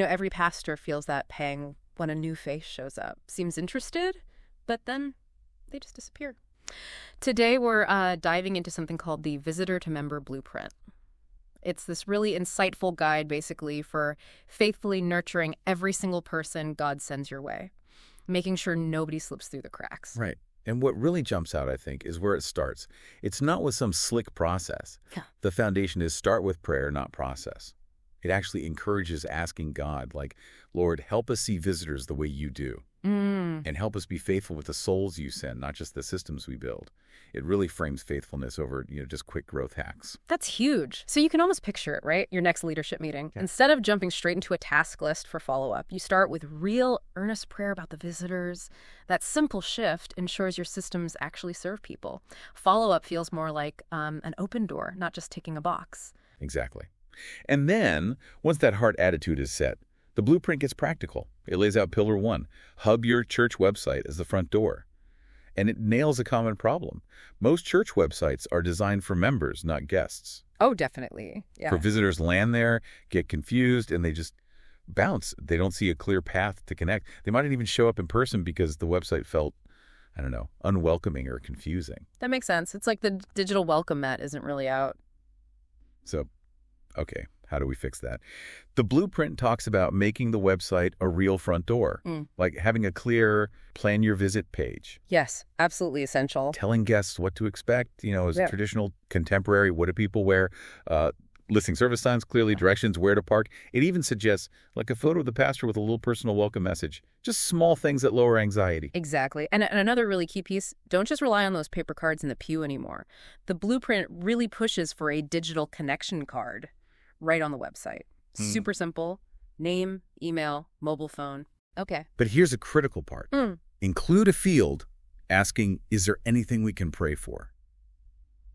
Every pastor feels that pang when a new face shows up. Seems interested, but then they just disappear. Today, we're diving into something called the Visitor to Member Blueprint. It's this really insightful guide, basically, for faithfully nurturing every single person God sends your way, making sure nobody slips through the cracks. Right. And what really jumps out, I think, is where it starts. It's not with some slick process. Yeah. The foundation is start with prayer, not process. It actually encourages asking God, like, Lord, help us see visitors the way you do. And help us be faithful with the souls you send, not just the systems we build. It really frames faithfulness over, just quick growth hacks. That's huge. So you can almost picture it, right? Your next leadership meeting. Yeah. Instead of jumping straight into a task list for follow-up, you start with real earnest prayer about the visitors. That simple shift ensures your systems actually serve people. Follow-up feels more like an open door, not just ticking a box. Exactly. And then, once that heart attitude is set, the blueprint gets practical. It lays out pillar 1, hub your church website as the front door. And it nails a common problem. Most church websites are designed for members, not guests. Oh, definitely. Yeah. For visitors land there, get confused, and they just bounce. They don't see a clear path to connect. They might not even show up in person because the website felt, unwelcoming or confusing. That makes sense. It's like the digital welcome mat isn't really out. So, okay, how do we fix that? The blueprint talks about making the website a real front door, like having a clear plan your visit page. Yes, absolutely essential. Telling guests what to expect, as a traditional contemporary, what do people wear, listing service times, clearly directions, where to park. It even suggests like a photo of the pastor with a little personal welcome message. Just small things that lower anxiety. Exactly. And another really key piece, don't just rely on those paper cards in the pew anymore. The blueprint really pushes for a digital connection card right on the website. Super simple. Name, email, mobile phone. Okay. But here's a critical part. Include a field asking, is there anything we can pray for?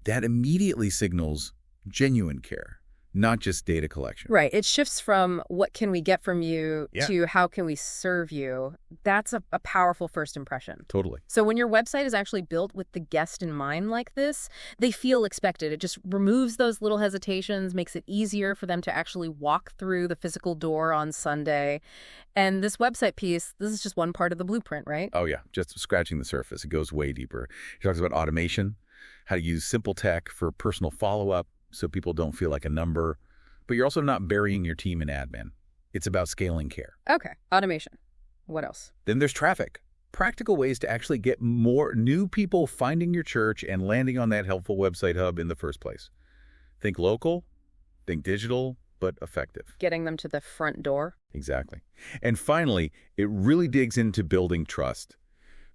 That immediately signals genuine care, not just data collection. Right. It shifts from what can we get from you to how can we serve you. That's a powerful first impression. Totally. So when your website is actually built with the guest in mind like this, they feel expected. It just removes those little hesitations, makes it easier for them to actually walk through the physical door on Sunday. And this website piece, this is just one part of the blueprint, right? Oh, yeah. Just scratching the surface. It goes way deeper. It talks about automation, how to use simple tech for personal follow-up, so people don't feel like a number. But you're also not burying your team in admin. It's about scaling care. Okay. Automation. What else? Then there's traffic. Practical ways to actually get more new people finding your church and landing on that helpful website hub in the first place. Think local, think digital, but effective. Getting them to the front door. Exactly. And finally, it really digs into building trust.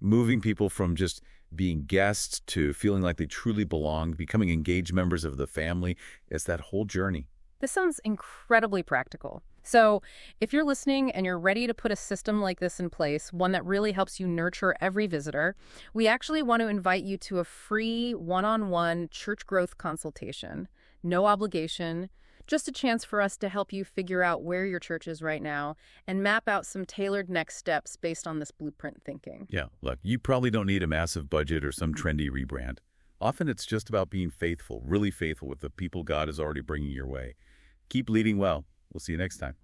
Moving people from just being guests to feeling like they truly belong, becoming engaged members of the family. It's that whole journey. This sounds incredibly practical. So if you're listening and you're ready to put a system like this in place, one that really helps you nurture every visitor, we actually want to invite you to a free one-on-one church growth consultation. No obligation. Just a chance for us to help you figure out where your church is right now and map out some tailored next steps based on this blueprint thinking. Yeah, look, you probably don't need a massive budget or some trendy rebrand. Often it's just about being faithful, really faithful with the people God is already bringing your way. Keep leading well. We'll see you next time.